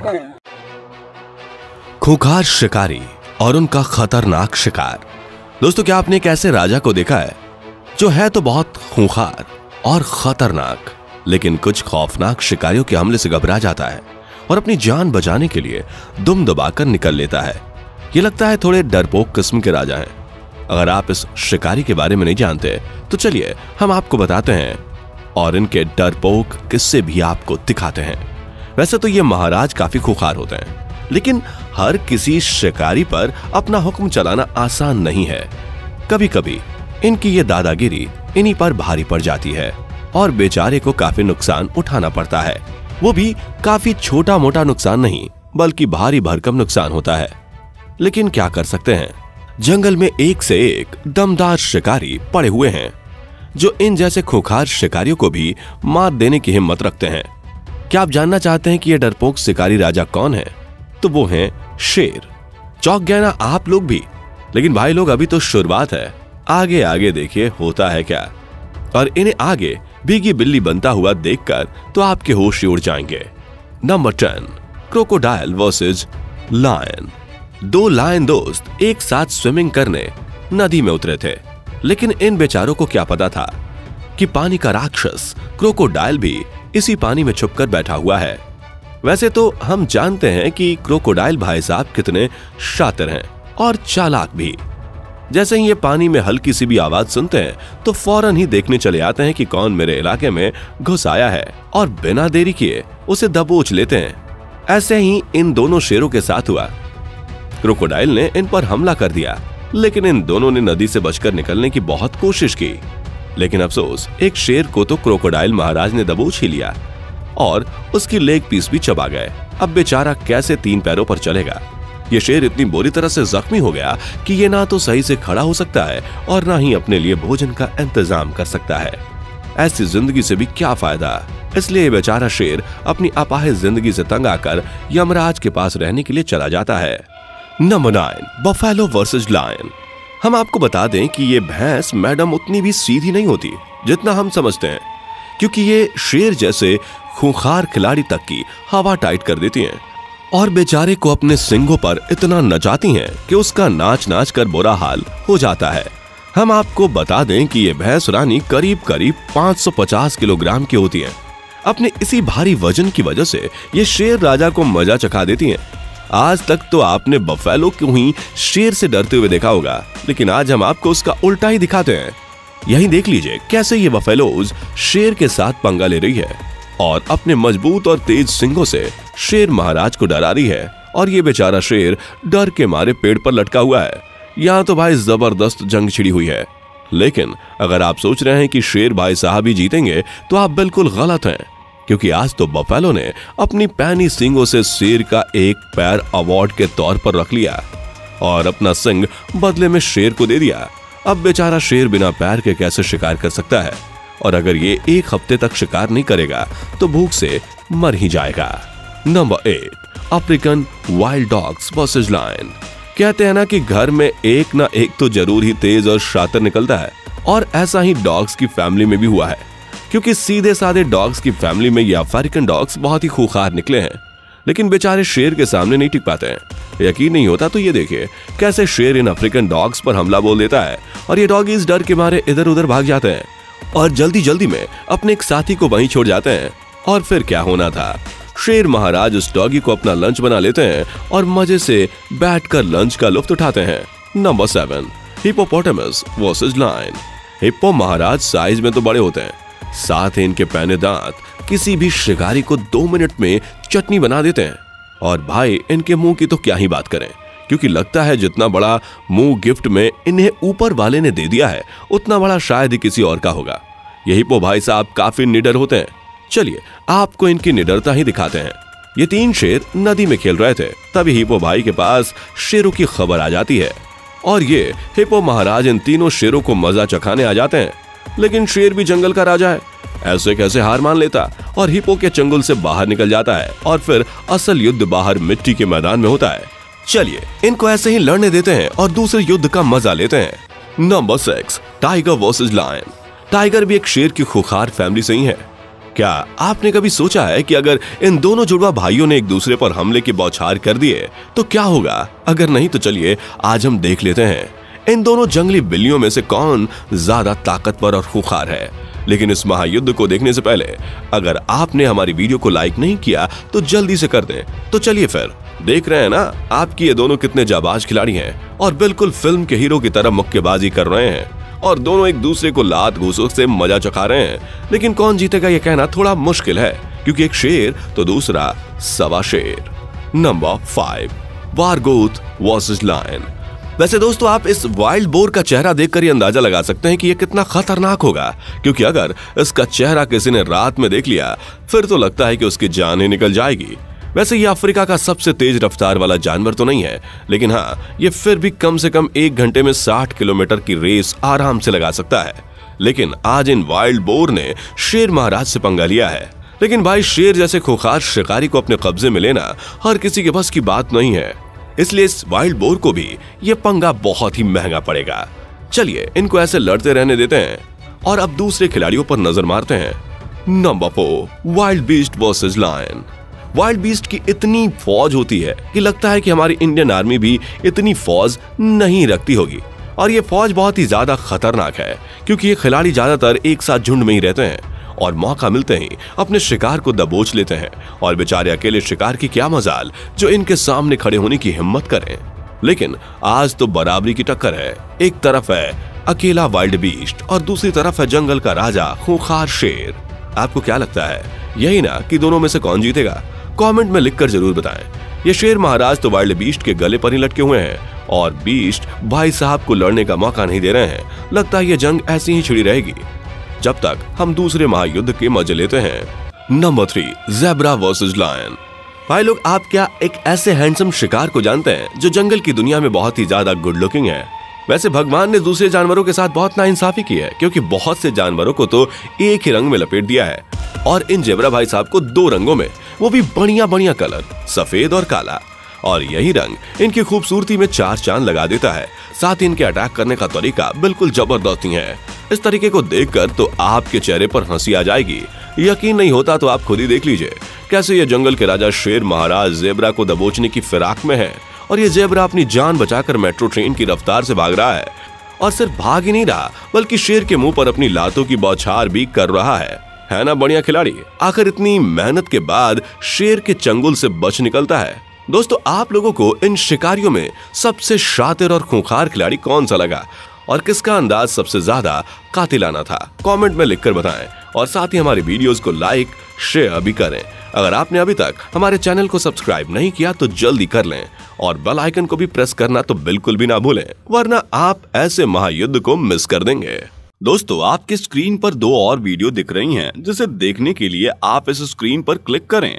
सकते हैं। खूंखार शिकारी और उनका खतरनाक शिकार। दोस्तों, क्या आपने एक ऐसे राजा को देखा है जो है तो बहुत खूंखार और खतरनाक, लेकिन कुछ खौफनाक शिकारियों के हमले से घबरा जाता है और अपनी जान बचाने के लिए दुम दबाकर निकल लेता है। ये लगता है थोड़े डरपोक किस्म के राजा हैं। अगर आप इस शिकारी के बारे में नहीं जानते तो चलिए हम आपको बताते हैं और इनके डरपोक किस्से भी आपको दिखाते हैं। वैसे तो ये महाराज काफी खूंखार होते हैं, लेकिन हर किसी शिकारी पर अपना हुक्म चलाना आसान नहीं है। कभी कभी इनकी ये दादागिरी इन्हीं पर भारी पड़ जाती है और बेचारे को काफी नुकसान उठाना पड़ता है। वो भी काफी छोटा मोटा नुकसान नहीं, बल्कि भारी भरकम नुकसान होता है। लेकिन क्या कर सकते हैं, जंगल में एक से एक दमदार शिकारी पड़े हुए हैं जो इन जैसे खूंखार शिकारियों को भी मात देने की हिम्मत रखते हैं। क्या आप जानना चाहते हैं कि ये डरपोक शिकारी राजा कौन है? तो वो हैं शेर। चौंक गए ना आप लोग भी? लेकिन भाई लोग, अभी तो शुरुआत है, आगे आगे देखिए होता है क्या। और इन्हें आगे भीगी बिल्ली बनता हुआ देखकर तो आपके होश उड़ जाएंगे। Number 10, crocodile versus lion. दो लायन दोस्त एक साथ स्विमिंग करने नदी में उतरे थे, लेकिन इन बेचारों को क्या पता था कि पानी का राक्षस क्रोकोडाइल भी इसी पानी में छुपकर बैठा हुआ है। वैसे तो हम जानते हैं कि क्रोकोडाइल भाई साहब कितने शातिर हैं और चालाक भी। जैसे ही ये पानी में हल्की सी भी आवाज सुनते हैं तो फौरन ही देखने चले आते हैं कि कौन मेरे इलाके में घुस आया है और बिना देरी किए उसे दबोच लेते हैं। ऐसे ही इन दोनों शेरों के साथ हुआ। क्रोकोडाइल ने इन पर हमला कर दिया, लेकिन इन दोनों ने नदी से बचकर निकलने की बहुत कोशिश की। लेकिन अफसोस, एक शेर को तो क्रोकोडाइल महाराज ने दबोच ही लिया और उसकी लेग पीस भी चबा गए। अब बेचारा कैसे 3 पैरों पर चलेगा? ये शेर इतनी बुरी तरह से जख्मी हो गया कि ये ना तो सही से खड़ा हो सकता है और ना ही अपने लिए भोजन का इंतजाम कर सकता है। ऐसी जिंदगी से भी क्या फायदा? इसलिए ये बेचारा शेर अपनी अपाहिज जिंदगी से तंग आकर यमराज के पास रहने के लिए चला जाता है। Number 9, buffalo versus lion. हम आपको बता दें कि ये भैंस मैडम उतनी भी सीधी नहीं होती जितना हम समझते हैं, क्योंकि ये शेर जैसे खूंखार खिलाड़ी तक की हवा टाइट कर देती हैं और बेचारे को अपने सींगों पर इतना नचाती हैं कि उसका नाच नाच कर बुरा हाल हो जाता है। हम आपको बता दें कि ये भैंस रानी करीब करीब 550 किलोग्राम की होती है। अपने इसी भारी वजन की वजह से ये शेर राजा को मजा चखा देती हैं। आज तक तो आपने बफेलो को ही शेर से डरते हुए देखा होगा, लेकिन आज हम आपको उसका उल्टा ही दिखाते हैं। यही देख लीजिए कैसे ये बफेलोज शेर के साथ पंगा ले रही है और अपने मजबूत और तेज सींगों से शेर महाराज को डरा रही है और ये बेचारा शेर डर के मारे पेड़ पर लटका हुआ है। यहाँ तो भाई जबरदस्त जंग छिड़ी हुई है। लेकिन अगर आप सोच रहे हैं कि शेर भाई साहब ही जीतेंगे तो आप बिल्कुल गलत हैं, क्योंकि आज तो बफेलो ने अपनी पैनी सींगों से शेर का एक पैर अवार्ड के तौर पर रख लिया और अपना सिंग बदले में शेर को दे दिया। अब बेचारा शेर बिना पैर के कैसे शिकार कर सकता है, और अगर ये 1 हफ्ते तक शिकार नहीं करेगा तो भूख से मर ही जाएगा। Number 8, African wild dogs versus lion. कहते हैं ना कि घर में एक ना एक तो जरूर ही तेज और शातिर निकलता है, और ऐसा ही डॉग्स की फैमिली में भी हुआ है, क्योंकि सीधे साधे डॉग्स की फैमिली में ये अफ्रीकन डॉग्स बहुत ही खूंखार निकले हैं, लेकिन बेचारे शेर के सामने नहीं टिक पाते हैं। यकीन नहीं होता तो ये देखिए कैसे शेर इन अफ्रीकन डॉग्स पर हमला बोल देता है और ये डॉगीज डर के मारे इधर उधर भाग जाते हैं और जल्दी जल्दी में अपने एक साथी को वहीं छोड़ जाते हैं। और फिर क्या होना था, शेर महाराज उस डॉगी को अपना लंच बना लेते हैं और मजे से बैठकर लंच का लुत्फ उठाते हैं। Number 7, hippopotamus versus lion. Hippo महाराज साइज में तो बड़े होते हैं, साथ ही इनके पैने दांत किसी भी शिकारी को 2 मिनट में चटनी बना देते हैं। और भाई इनके मुंह की तो क्या ही बात करें, क्योंकि लगता है जितना बड़ा मुंह गिफ्ट में इन्हें ऊपर वाले ने दे दिया है उतना बड़ा शायद ही किसी और का होगा। ये हिप्पो भाई साहब काफी निडर होते हैं। चलिए आपको इनकी निडरता ही दिखाते हैं। ये 3 शेर नदी में खेल रहे थे, तभी हिप्पो भाई के पास शेरों की खबर आ जाती है और ये हिप्पो महाराज इन तीनों शेरों को मजा चखाने आ जाते हैं। लेकिन शेर भी जंगल का राजा है, ऐसे कैसे हार मान लेता और हिप्पो के चंगुल से बाहर निकल जाता है और फिर असल युद्ध बाहर मिट्टी के मैदान में होता है। चलिए इनको ऐसे ही लड़ने देते हैं और दूसरे युद्ध का मजा लेते हैं। Number 6, tiger versus lion. Tiger भी एक शेर की खूंखार फैमिली से ही है क्या आपने कभी सोचा है कि अगर इन दोनों जुड़वा भाइयों ने एक दूसरे पर हमले की बौछार कर दिए तो क्या होगा? अगर नहीं तो चलिए आज हम देख लेते हैं इन दोनों जंगली बिल्लियों में से कौन ज्यादा ताकतवर और खूंखार है। लेकिन इस महायुद्ध को देखने से पहले अगर आपने हमारी वीडियो को लाइक नहीं किया तो जल्दी से कर दें। तो चलिए फिर देख रहे हैं ना आपकी ये दोनों कितने जाबाज खिलाड़ी हैं और बिल्कुल फिल्म के हीरो की तरह मुक्केबाजी कर रहे हैं और दोनों एक दूसरे को लात घूसों से मजा चखा रहे हैं। लेकिन कौन जीतेगा ये कहना थोड़ा मुश्किल है क्योंकि एक शेर तो दूसरा सवा शेर। नंबर 5, बारगोथ वर्सेस लायन। वैसे दोस्तों आप इस वाइल्ड बोर का चेहरा देखकर ही अंदाजा लगा सकते हैं कि यह कितना खतरनाक होगा, क्योंकि अगर इसका चेहरा किसी ने रात में देख लिया फिर तो लगता है कि उसकी जान ही निकल जाएगी। वैसे ये अफ्रीका का सबसे तेज रफ्तार वाला जानवर तो नहीं है, लेकिन हाँ ये फिर भी कम से कम 1 घंटे में 60 किलोमीटर की रेस आराम से लगा सकता है। लेकिन आज इन वाइल्ड बोर ने शेर महाराज से पंगा लिया है। लेकिन भाई शेर जैसे खूंखार शिकारी को अपने कब्जे में लेना हर किसी के बस की बात नहीं है, इसलिए इस वाइल्ड बोर को भी ये पंगा बहुत ही महंगा पड़ेगा। चलिए इनको ऐसे लड़ते रहने देते हैं और अब दूसरे खिलाड़ियों पर नजर मारते हैं। Number 4, wildebeest versus lion. Wildebeest की इतनी फौज होती है कि लगता है कि हमारी इंडियन आर्मी भी इतनी फौज नहीं रखती होगी। और ये फौज बहुत ही ज्यादा खतरनाक है क्योंकि ये खिलाड़ी ज्यादातर एक साथ झुंड में ही रहते हैं और मौका मिलते ही अपने शिकार को दबोच लेते हैं। और बेचारे अकेले शिकार की क्या मजाल जो इनके सामने खड़े होने की हिम्मत करें। लेकिन आज तो बराबरी की टक्कर है। एक तरफ है अकेला वाइल्ड बीस्ट और दूसरी तरफ है जंगल का राजा खूंखार शेर। आपको क्या लगता है यही ना कि दोनों में से कौन जीतेगा? कमेंट में लिखकर जरूर बताएं। ये शेर महाराज तो वाइल्ड बीस्ट के गले पर ही लटके हुए हैं और बीस्ट भाई साहब को लड़ने का मौका नहीं दे रहे हैं। लगता है ये जंग ऐसी ही छिड़ी रहेगी जब तक हम दूसरे महायुद्ध के मजे लेते हैं। Number 3, zebra versus lion. भाई लोग आप क्या एक ऐसे हैंडसम शिकार को जानते हैं जो जंगल की दुनिया में बहुत ही ज्यादा गुड लुकिंग है? वैसे भगवान ने दूसरे जानवरों के साथ बहुत नाइंसाफी की है क्योंकि बहुत से जानवरों को तो एक ही रंग में लपेट दिया है और इन ज़ेब्रा भाई साहब को 2 रंगों में, वो भी बढ़िया बढ़िया कलर, सफेद और काला। और यही रंग इनकी खूबसूरती में 4 चांद लगा देता है। साथ ही इनके अटैक करने का तरीका बिल्कुल जबरदस्त ही है। इस तरीके को देखकर तो आपके चेहरे पर हंसी आ जाएगी। यकीन नहीं होता तो आप खुद ही देख लीजिए कैसे ये जंगल के राजा शेर महाराज ज़ेब्रा को दबोचने की फिराक में है और ये ज़ेब्रा अपनी जान बचाकर मेट्रो ट्रेन की रफ्तार से भाग रहा है। और सिर्फ भाग ही नहीं रहा बल्कि शेर के मुंह पर अपनी लातों की बौछार भी कर रहा है ना बढ़िया खिलाड़ी? आखिर इतनी मेहनत के बाद शेर के चंगुल से बच निकलता है। दोस्तों आप लोगों को इन शिकारियों में सबसे शातिर और खूंखार खिलाड़ी कौन सा लगा और किसका अंदाज सबसे ज्यादा कातिलाना था? कमेंट में लिखकर बताएं और साथ ही हमारी वीडियोस को लाइक शेयर भी करें। अगर आपने अभी तक हमारे चैनल को सब्सक्राइब नहीं किया तो जल्दी कर लें और बेल आइकन को भी प्रेस करना तो बिल्कुल भी ना भूलें, वरना आप ऐसे महायुद्ध को मिस कर देंगे। दोस्तों आपके स्क्रीन पर 2 और वीडियो दिख रही हैं जिसे देखने के लिए आप इस स्क्रीन पर क्लिक करें।